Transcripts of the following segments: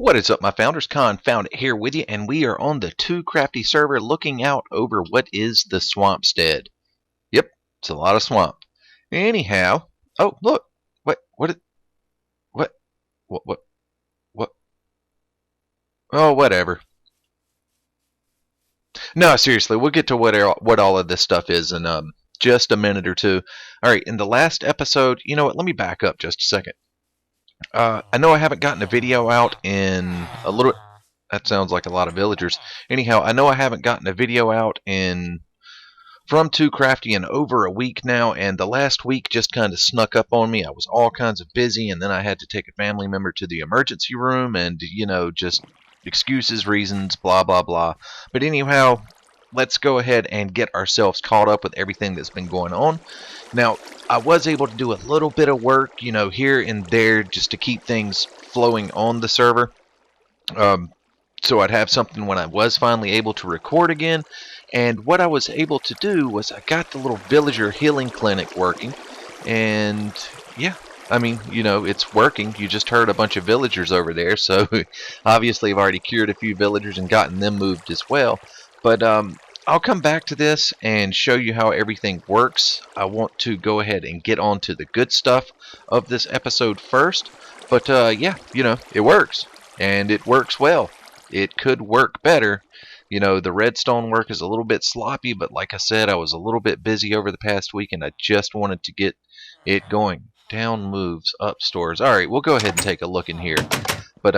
What is up, my founders? CONfoundit here with you, and we are on the TooCrafty server looking out over what is the swampstead. Yep, it's a lot of swamp. Anyhow, oh, look. What? Oh, whatever. No, seriously, we'll get to what all of this stuff is in just a minute or two. All right, in the last episode, you know what, let me back up just a second. I know I haven't gotten a video out in a little... That sounds like a lot of villagers. Anyhow, I know I haven't gotten a video out from TooCrafty in over a week now, and the last week just kind of snuck up on me. I was all kinds of busy, and then I had to take a family member to the emergency room, and, you know, just excuses, reasons, blah, blah, blah. But anyhow, let's go ahead and get ourselves caught up with everything that's been going on. Now, I was able to do a little bit of work, you know, here and there just to keep things flowing on the server. So I'd have something when I was finally able to record again. And what I was able to do was I got the little villager healing clinic working. And yeah, I mean, you know, it's working. You just heard a bunch of villagers over there. So obviously I've already cured a few villagers and gotten them moved as well. But I'll come back to this and show you how everything works. I want to go ahead and get on to the good stuff of this episode first. But yeah, you know, it works. And it works well. It could work better. You know, the redstone work is a little bit sloppy, but like I said, I was a little bit busy over the past week, and I just wanted to get it going. Down moves, up stores. All right, we'll go ahead and take a look in here. But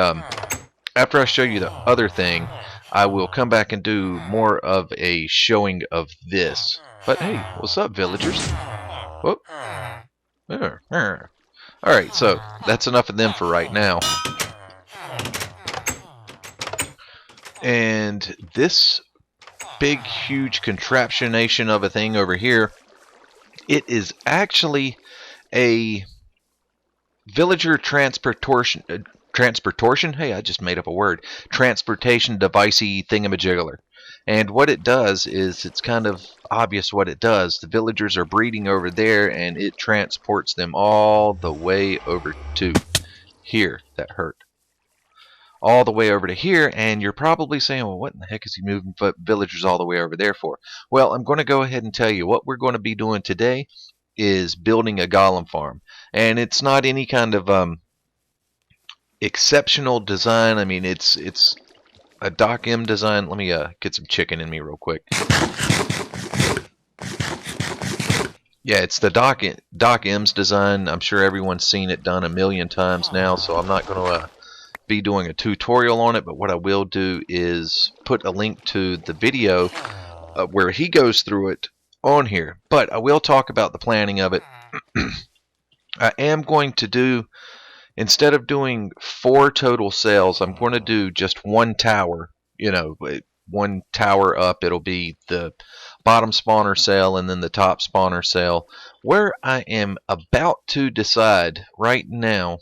after I show you the other thing, I will come back and do more of a showing of this. But hey, what's up, villagers? Whoop. Alright, so that's enough of them for right now. And this big, huge contraptionation of a thing over here, it is actually a villager transportation... Hey, I just made up a word. Transportation devicey thingamajigger. And what it does is, it's kind of obvious what it does. The villagers are breeding over there, and it transports them all the way over to here. That hurt. All the way over to here, and you're probably saying, well, what in the heck is he moving villagers all the way over there for? Well, I'm going to go ahead and tell you what we're going to be doing today is building a golem farm. And it's not any kind of exceptional design. I mean, it's a Doc M design. Let me get some chicken in me real quick. Yeah, it's the Doc M's design. I'm sure everyone's seen it done a million times now, so I'm not going to be doing a tutorial on it. But what I will do is put a link to the video where he goes through it on here. But I will talk about the planning of it. I am going to do... Instead of doing 4 total cells, I'm going to do just 1 tower. You know, 1 tower up. It'll be the bottom spawner cell and then the top spawner cell. Where I am about to decide right now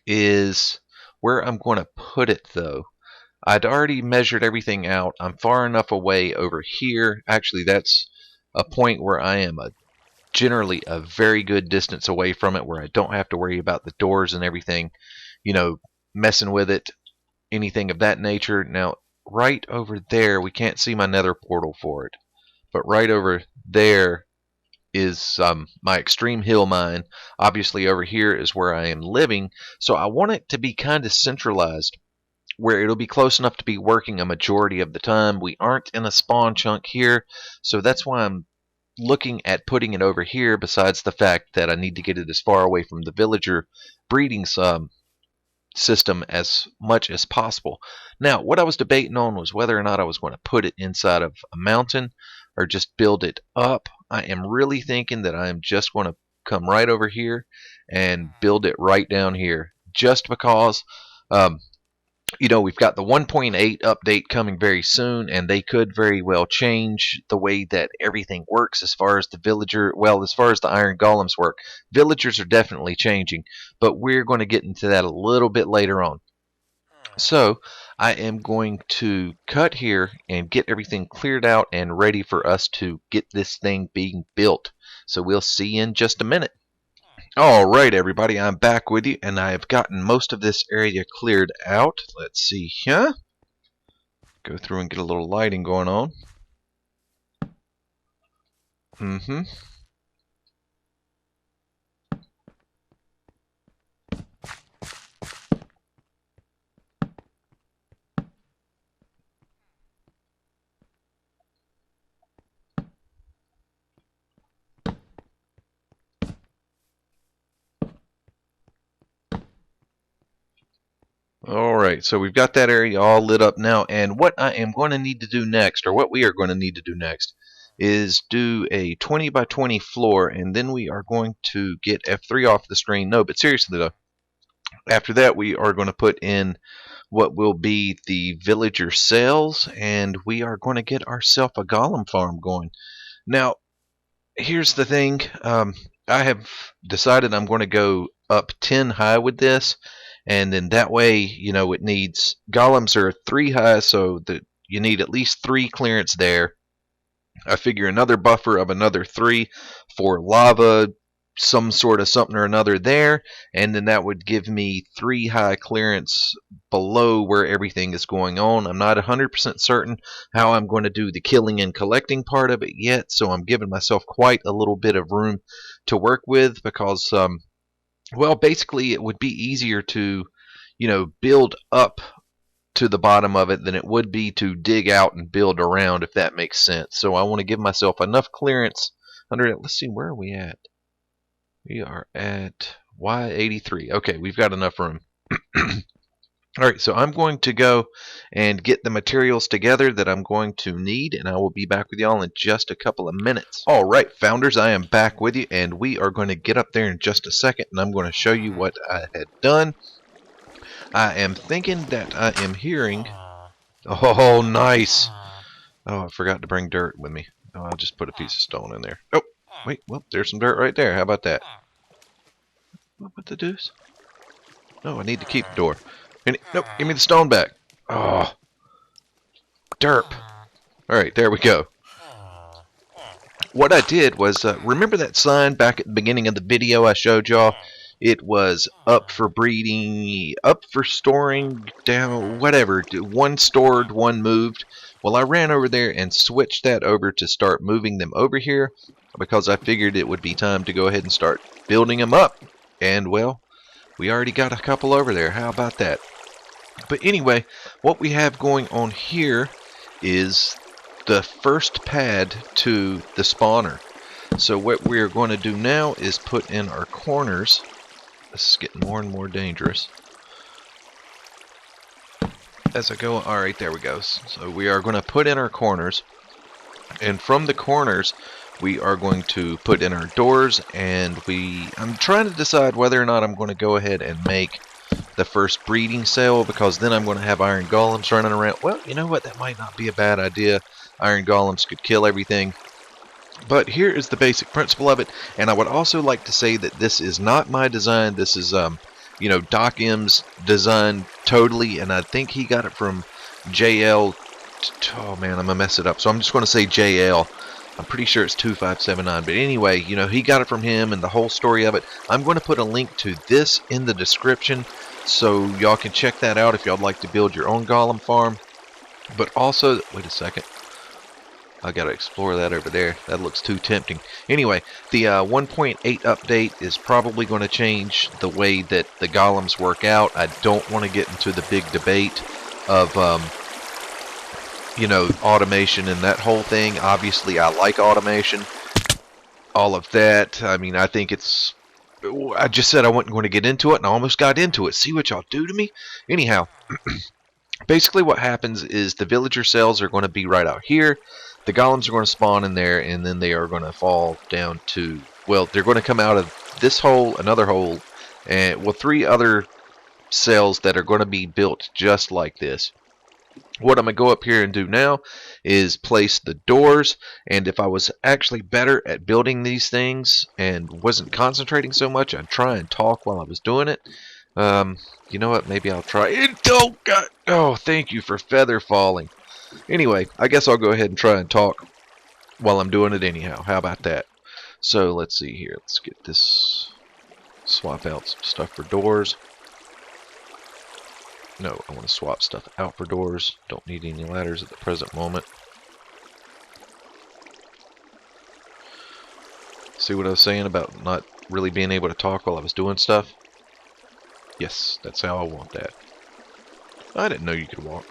is where I'm going to put it, though. I'd already measured everything out. I'm far enough away over here. Actually, that's a point where I am generally a very good distance away from it, where I don't have to worry about the doors and everything, you know, messing with it, anything of that nature. Now, right over there, we can't see my nether portal for it, but right over there is my extreme hill mine. Obviously, over here is where I am living, so I want it to be kind of centralized, where it'll be close enough to be working a majority of the time. We aren't in a spawn chunk here, so that's why I'm looking at putting it over here, besides the fact that I need to get it as far away from the villager breeding system as much as possible. Now, what I was debating on was whether or not I was going to put it inside of a mountain or just build it up. I am really thinking that I am just going to come right over here and build it right down here, just because you know, we've got the 1.8 update coming very soon, and they could very well change the way that everything works as far as the villager, well, as far as the iron golems work. Villagers are definitely changing, but we're going to get into that a little bit later on. So, I am going to cut here and get everything cleared out and ready for us to get this thing being built. So we'll see you in just a minute. Alright everybody, I'm back with you, and I have gotten most of this area cleared out. Let's see here. Go through and get a little lighting going on. Alright, so we've got that area all lit up now, and what I am going to need to do next, or what we are going to need to do next, is do a 20 by 20 floor, and then we are going to get F3 off the screen. No, but seriously though, after that we are going to put in what will be the villager cells, and we are going to get ourselves a golem farm going. Now, here's the thing. I have decided I'm going to go up 10 high with this, and then that way, you know, it needs golems are 3 high, so that you need at least 3 clearance there. I figure another buffer of another 3 for lava, some sort of something or another there, and then that would give me 3 high clearance below where everything is going on. I'm not 100% certain how I'm going to do the killing and collecting part of it yet, so I'm giving myself quite a little bit of room to work with, because well, basically it would be easier to, you know, build up to the bottom of it than it would be to dig out and build around, if that makes sense. So I want to give myself enough clearance under it. Let's see, where are we at? We are at Y83. Okay, we've got enough room. Alright, so I'm going to go and get the materials together that I'm going to need, and I will be back with y'all in just a couple of minutes. Alright, founders, I am back with you, and we are going to get up there in just a second, and I'm going to show you what I had done. I am thinking that I am hearing... Oh, nice! Oh, I forgot to bring dirt with me. Oh, I'll just put a piece of stone in there. Oh, wait, well, there's some dirt right there. How about that? What the deuce? No, I need to keep the door. Nope, give me the stone back. Oh, derp. Alright, there we go. What I did was, remember that sign back at the beginning of the video I showed y'all? It was up for breeding, up for storing, down, whatever. One stored, one moved. Well, I ran over there and switched that over to start moving them over here, because I figured it would be time to go ahead and start building them up. And, well, we already got a couple over there. How about that? But anyway, what we have going on here is the first pad to the spawner. So what we're going to do now is put in our corners. This is getting more and more dangerous as I go. Alright, there we go. So we are going to put in our corners, and from the corners we are going to put in our doors, and I'm trying to decide whether or not I'm going to go ahead and make the first breeding cell, because then I'm going to have iron golems running around. Well, you know what, that might not be a bad idea. Iron golems could kill everything. But here is the basic principle of it, and I would also like to say that this is not my design. This is, you know, Doc M's design totally, and I think he got it from JL. Oh man, I'm gonna mess it up. So I'm just going to say JL. I'm pretty sure it's 2579, but anyway, you know, he got it from him, and the whole story of it. I'm going to put a link to this in the description, so y'all can check that out if y'all like to build your own golem farm. But also, wait a second. I gotta explore that over there. That looks too tempting. Anyway, the 1.8 update is probably going to change the way that the golems work out. I don't want to get into the big debate of, you know, automation and that whole thing. Obviously, I like automation. All of that. I mean, I think it's... I just said I wasn't going to get into it, and I almost got into it. See what y'all do to me? Anyhow, basically what happens is the villager cells are going to be right out here. The golems are going to spawn in there, and then they are going to fall down to, well, they're going to come out of this hole, another hole, and, well, 3 other cells that are going to be built just like this. What I'm going to go up here and do now is place the doors, and if I was actually better at building these things and wasn't concentrating so much, I'd try and talk while I was doing it. You know what, maybe I'll try it. Oh, thank you for feather falling. Anyway, I guess I'll go ahead and try and talk while I'm doing it anyhow. How about that? So let's see here. Let's get this swap out some stuff for doors. No, I want to swap stuff out for doors. Don't need any ladders at the present moment. See what I was saying about not really being able to talk while I was doing stuff? Yes, that's how I want that. I didn't know you could walk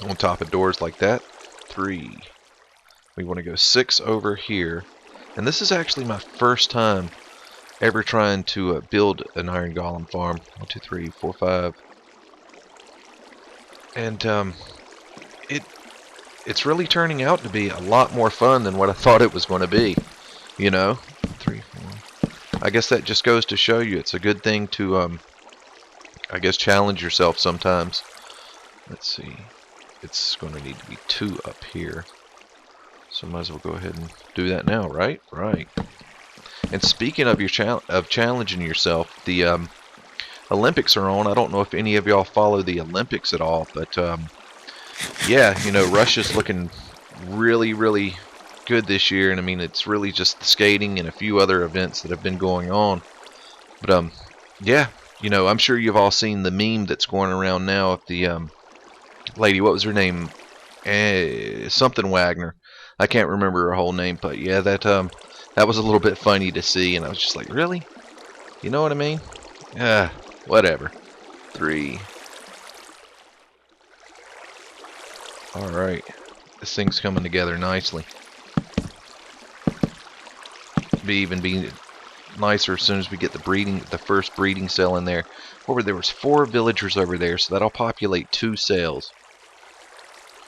on top of doors like that. 3. We want to go 6 over here. And this is actually my first time ever trying to build an iron golem farm. 1, 2, 3, 4, 5. And it's really turning out to be a lot more fun than what I thought it was going to be. You know? 3, 4. I guess that just goes to show you it's a good thing to I guess challenge yourself sometimes. Let's see. It's going to need to be 2 up here. So might as well go ahead and do that now, right? Right. And speaking of your challenging yourself, the Olympics are on. I don't know if any of y'all follow the Olympics at all, but yeah, you know, Russia's looking really, really good this year, and I mean, it's really just the skating and a few other events that have been going on. But yeah, you know, I'm sure you've all seen the meme that's going around now of the lady. What was her name? Something Wagner. I can't remember her whole name, but yeah, that was a little bit funny to see, and I was just like, really? You know what I mean? Whatever. 3. Alright. This thing's coming together nicely. Be nicer as soon as we get the first breeding cell in there. There was 4 villagers over there, so that'll populate 2 cells.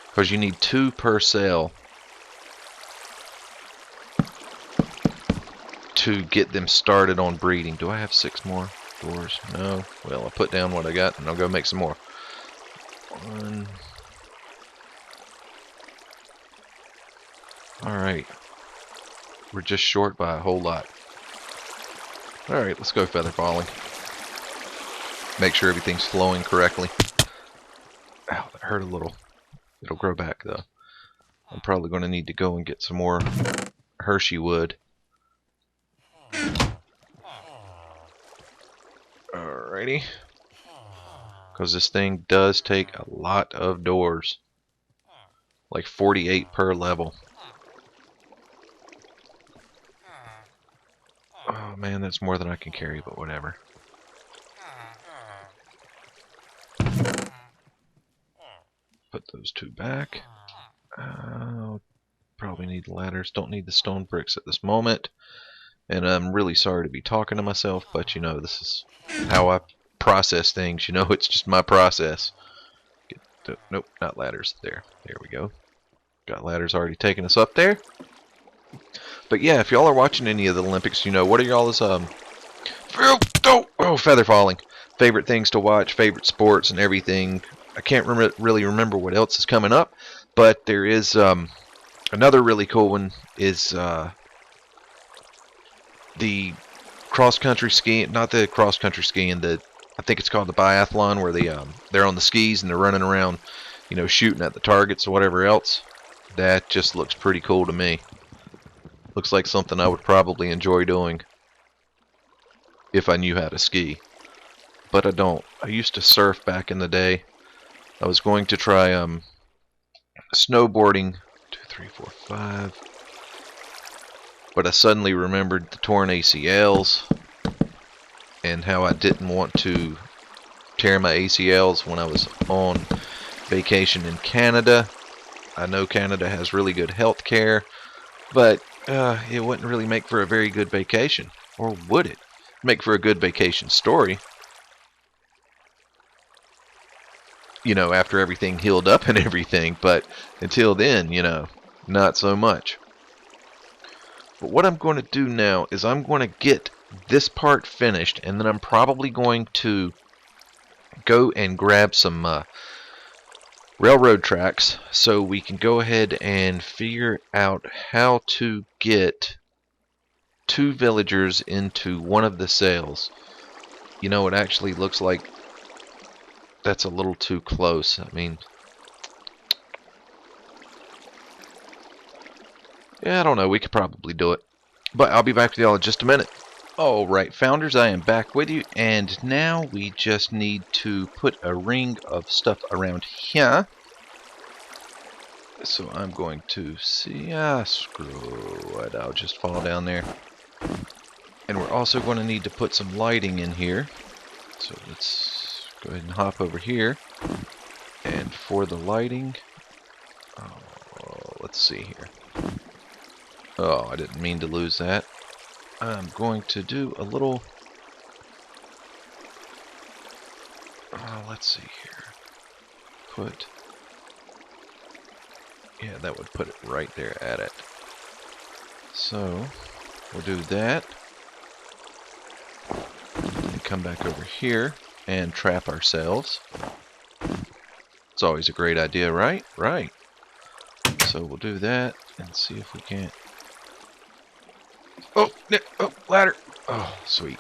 Because you need 2 per cell to get them started on breeding. Do I have 6 more doors? No. Well, I'll put down what I got and I'll go make some more. 1. Alright. We're just short by a whole lot. Alright, let's go feather falling. Make sure everything's flowing correctly. Ow, that hurt a little. It'll grow back though. I'm probably going to need to go and get some more Hershey wood. Alrighty. Because this thing does take a lot of doors. Like 48 per level. Oh man, that's more than I can carry, but whatever. Put those 2 back. Probably need ladders. Don't need the stone bricks at this moment. And I'm really sorry to be talking to myself, but you know, this is how I process things. You know, it's just my process. Nope, not ladders. There we go. Got ladders already taking us up there. But yeah, if y'all are watching any of the Olympics, you know, what are y'all's feather falling favorite things to watch, favorite sports and everything. I can't really remember what else is coming up, but there is another really cool one is the cross-country skiing, not the cross-country skiing, I think it's called the biathlon, where they're on the skis and they're running around, you know, shooting at the targets or whatever else. That just looks pretty cool to me. Looks like something I would probably enjoy doing if I knew how to ski. But I don't. I used to surf back in the day. I was going to try snowboarding. 2, 3, 4, 5. But I suddenly remembered the torn ACLs and how I didn't want to tear my ACLs when I was on vacation in Canada. I know Canada has really good health care, but it wouldn't really make for a very good vacation. Or would it? Make for a good vacation story. You know, after everything healed up and everything, but until then, you know, not so much. But what I'm going to do now is I'm going to get this part finished, and then I'm probably going to go and grab some railroad tracks so we can go ahead and figure out how to get 2 villagers into one of the cells. You know, it actually looks like that's a little too close. I mean, yeah, I don't know. We could probably do it. But I'll be back with y'all in just a minute. Alright, founders, I am back with you, and now we just need to put a ring of stuff around here. So I'm going to see, screw it, I'll just fall down there. And we're also going to need to put some lighting in here. So let's go ahead and hop over here. And for the lighting, let's see here. Oh, I didn't mean to lose that. I'm going to do a little, let's see here, yeah, that would put it right there at it. So, we'll do that, and come back over here, and trap ourselves. It's always a great idea, right? Right. So we'll do that, and see if we can't. Oh, ladder! Oh, sweet.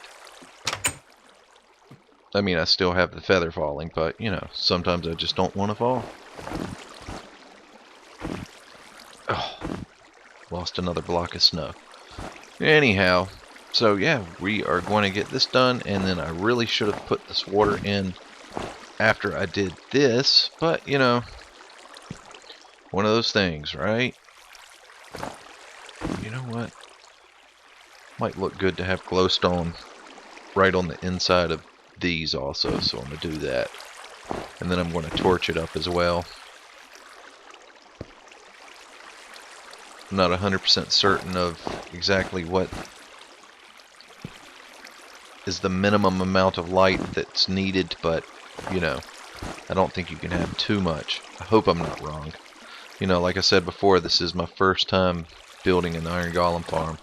I mean, I still have the feather falling, but, you know, sometimes I just don't want to fall. Oh, lost another block of snow. Anyhow, so yeah, we are going to get this done, and then I really should have put this water in after I did this, but, you know, one of those things, right? You know what? Might look good to have glowstone right on the inside of these also, so I'm going to do that. And then I'm going to torch it up as well. I'm not 100% certain of exactly what is the minimum amount of light that's needed, but, you know, I don't think you can have too much. I hope I'm not wrong. You know, like I said before, this is my first time building an iron golem farm.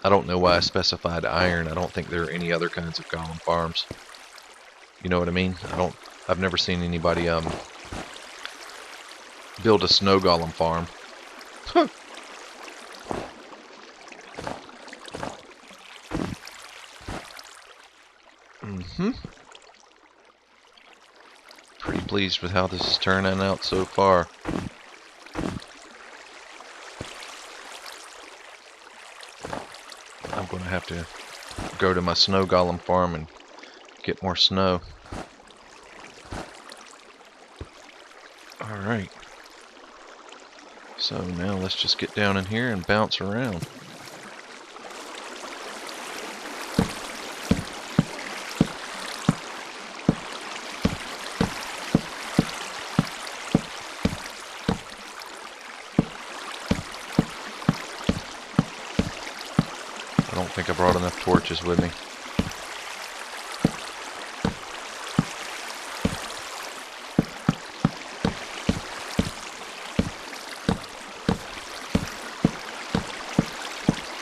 I don't know why I specified iron. I don't think there are any other kinds of golem farms. You know what I mean? I've never seen anybody build a snow golem farm. Pretty pleased with how this is turning out so far. I'm going to have to go to my snow golem farm and get more snow. Alright. So now let's just get down in here and bounce around. I don't think I brought enough torches with me.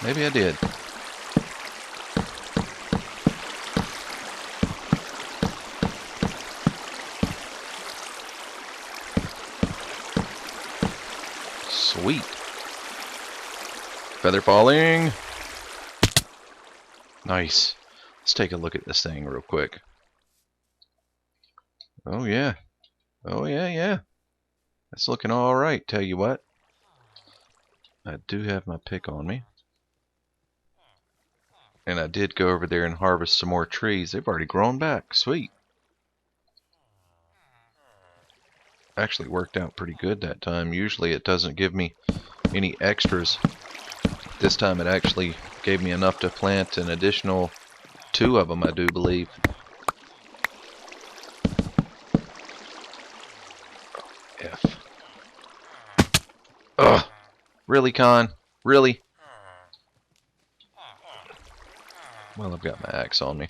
Maybe I did. Sweet. Feather falling. Nice. Let's take a look at this thing real quick. Oh yeah. Oh yeah. That's looking alright, tell you what. I do have my pick on me. And I did go over there and harvest some more trees. They've already grown back. Sweet. Actually worked out pretty good that time. Usually it doesn't give me any extras. This time it actually gave me enough to plant an additional 2 of them, I do believe. F. Ugh. Really, Con? Really? Well, I've got my axe on me.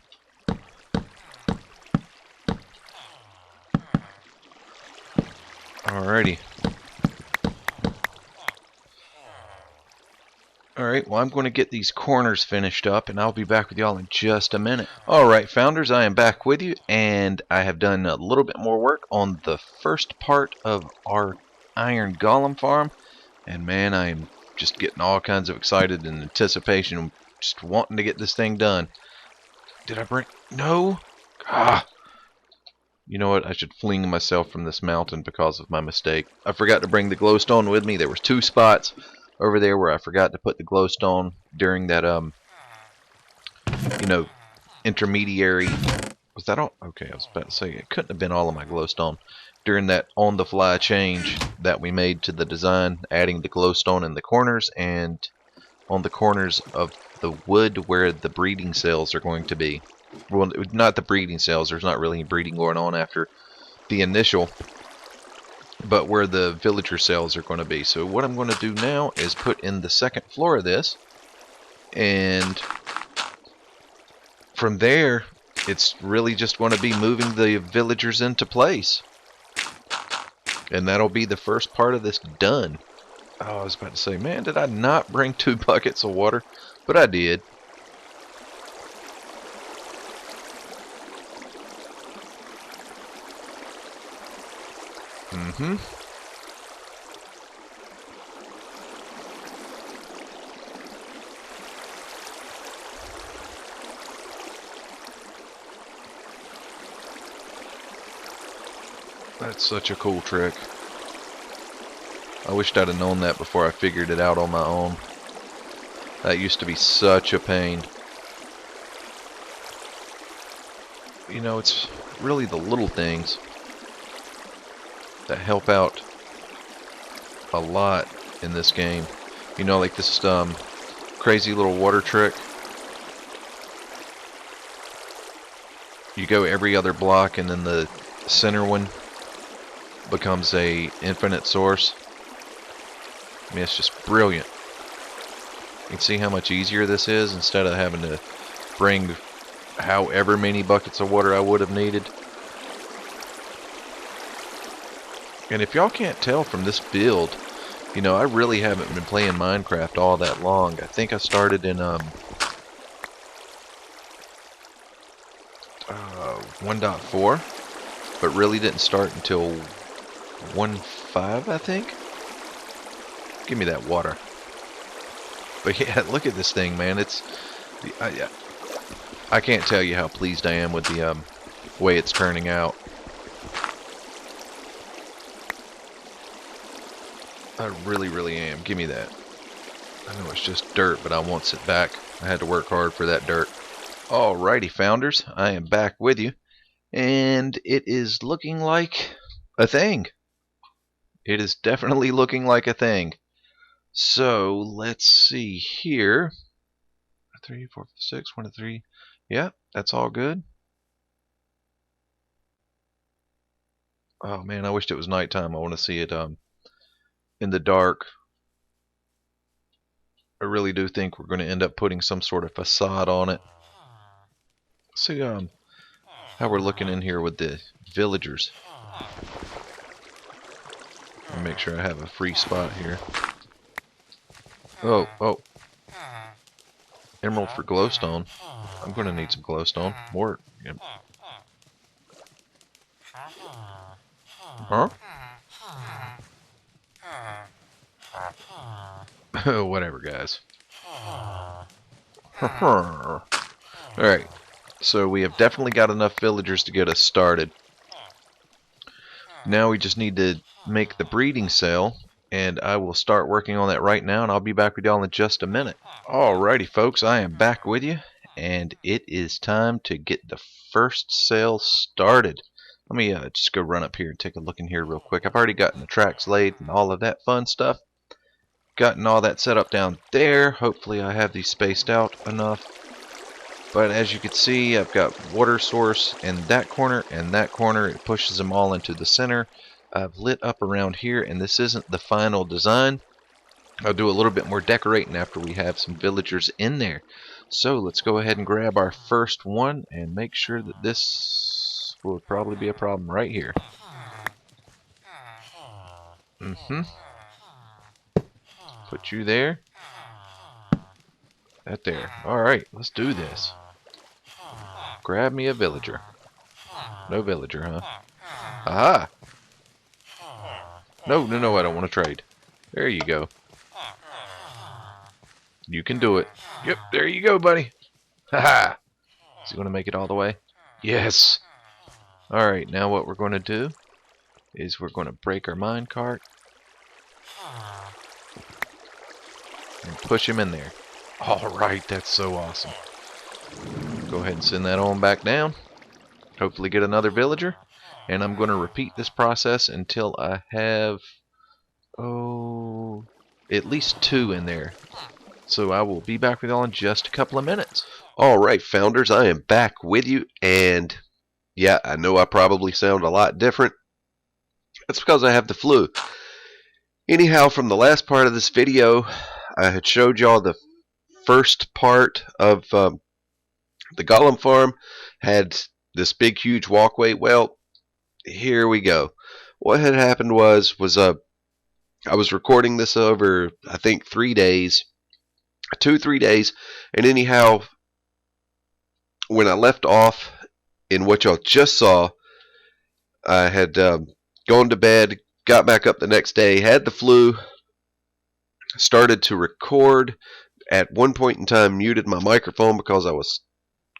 Alrighty. Alright, well, I'm going to get these corners finished up, and I'll be back with y'all in just a minute. Alright, founders, I am back with you, and I have done a little bit more work on the first part of our iron golem farm. And man, I am just getting all kinds of excited and anticipation, just wanting to get this thing done. Did I bring... No? You know what? I should fling myself from this mountain because of my mistake. I forgot to bring the glowstone with me. There was 2 spots over there where I forgot to put the glowstone during that you know, intermediary. Was that all? Okay, I was about to say it couldn't have been all of my glowstone during that on-the-fly change that we made to the design, adding the glowstone in the corners and on the corners of the wood where the breeding cells are going to be. Well, not the breeding cells. There's not really any breeding going on after the initial, but where the villager cells are going to be. So what I'm going to do now is put in the second floor of this, and from there it's really just going to be moving the villagers into place, and that'll be the first part of this done. Oh, I was about to say, man, did I not bring 2 buckets of water? But I did. That's such a cool trick. I wished I'd have known that before I figured it out on my own. That used to be such a pain. You know, it's really the little things that help out a lot in this game. You know, like this crazy little water trick. You go every other block and then the center one becomes a infinite source. I mean, it's just brilliant. You can see how much easier this is instead of having to bring however many buckets of water I would have needed. And if y'all can't tell from this build, you know, I really haven't been playing Minecraft all that long. I think I started in 1.4, but really didn't start until 1.5, I think. Give me that water. But yeah, look at this thing, man. It's I can't tell you how pleased I am with the way it's turning out. I really, really am. Give me that. I know it's just dirt, but I want it back. I had to work hard for that dirt. Alrighty, founders. I am back with you. And it is looking like a thing. It is definitely looking like a thing. So, let's see here. 3, 4, 6, 1 to 3. Yeah, that's all good. Oh man, I wished it was nighttime. I want to see it in the dark. I really do think we're going to end up putting some sort of facade on it. Let's see how we're looking in here with the villagers. Let me make sure I have a free spot here. Oh. Emerald for glowstone. I'm going to need some glowstone. More. Yeah. Huh? Whatever, guys. Alright. So we have definitely got enough villagers to get us started. Now we just need to make the breeding cell, and I will start working on that right now, and I'll be back with y'all in just a minute. Alrighty, folks, I am back with you, and it is time to get the first cell started. Let me just go run up here and take a look in here real quick. I've already gotten the tracks laid and all of that fun stuff. Gotten all that set up down there. Hopefully I have these spaced out enough. But as you can see, I've got water source in that corner and that corner. It pushes them all into the center. I've lit up around here, and this isn't the final design. I'll do a little bit more decorating after we have some villagers in there. So let's go ahead and grab our first one and make sure that this will probably be a problem right here. Put you there. That there. Alright, let's do this. Grab me a villager. No villager, huh? Aha! No, I don't want to trade. There you go. You can do it. Yep, there you go, buddy. Haha! Is he going to make it all the way? Yes! Alright, now what we're going to do is we're going to break our minecart and push him in there. Alright, that's so awesome. Go ahead and send that on back down. Hopefully get another villager. And I'm going to repeat this process until I have, at least 2 in there. So I will be back with y'all in just a couple of minutes. Alright, founders, I am back with you, and yeah, I know I probably sound a lot different. That's because I have the flu. Anyhow, from the last part of this video, I had showed y'all the first part of the Golem farm, had this big huge walkway. Well, here we go. What had happened was I was recording this over, I think, 3 days, 2-3 days, and anyhow, when I left off in what y'all just saw, I had gone to bed, got back up the next day, had the flu, started to record. At one point in time, muted my microphone because I was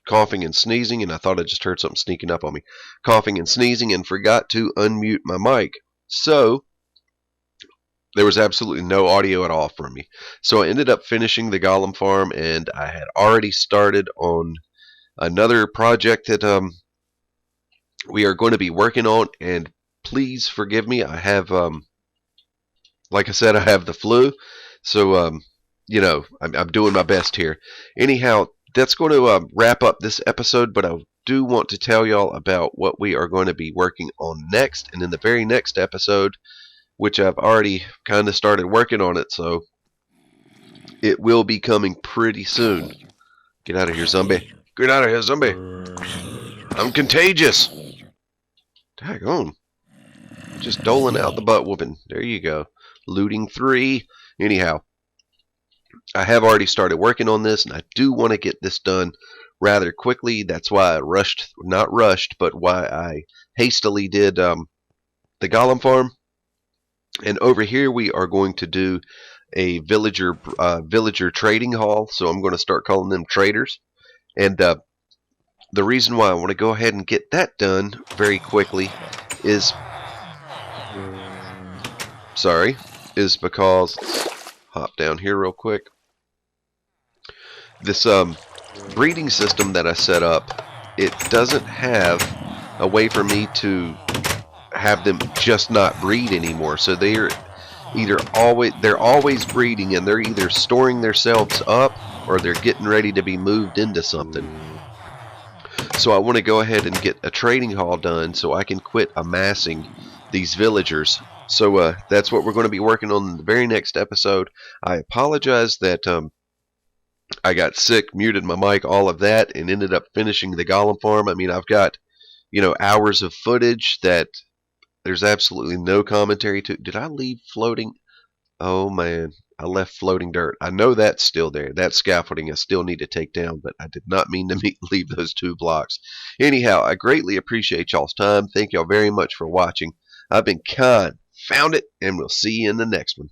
coughing and sneezing, and I thought I just heard something sneaking up on me. Coughing and sneezing, and forgot to unmute my mic. So there was absolutely no audio at all from me. So I ended up finishing the Golem farm, and I had already started on another project that we are going to be working on. And please forgive me, I have like I said, I have the flu, so you know, I'm doing my best here. Anyhow, that's going to wrap up this episode, but I do want to tell y'all about what we are going to be working on next. And in the very next episode, which I've already kind of started working on it, so it will be coming pretty soon. Get out of here, zombie. Get out of here, zombie. I'm contagious. Daggone. Just doling out the butt whooping. There you go. Looting 3. Anyhow, I have already started working on this, and I do want to get this done rather quickly. That's why I rushed, not rushed, but why I hastily did the Golem farm. And over here we are going to do a villager trading hall. So I'm going to start calling them traders. And the reason why I want to go ahead and get that done very quickly is, because, hop down here real quick. This breeding system that I set up, it doesn't have a way for me to have them just not breed anymore. So they're always breeding, and they're either storing themselves up or they're getting ready to be moved into something. So I want to go ahead and get a trading hall done so I can quit amassing these villagers. So that's what we're going to be working on in the very next episode. I apologize that I got sick, muted my mic, all of that, and ended up finishing the Golem farm. I mean, I've got, hours of footage that there's absolutely no commentary to. Did I leave floating? Oh man, I left floating dirt. I know that's still there. That scaffolding I still need to take down, but I did not mean to leave those 2 blocks. Anyhow, I greatly appreciate y'all's time. Thank y'all very much for watching. I've been CONfoundit, and we'll see you in the next one.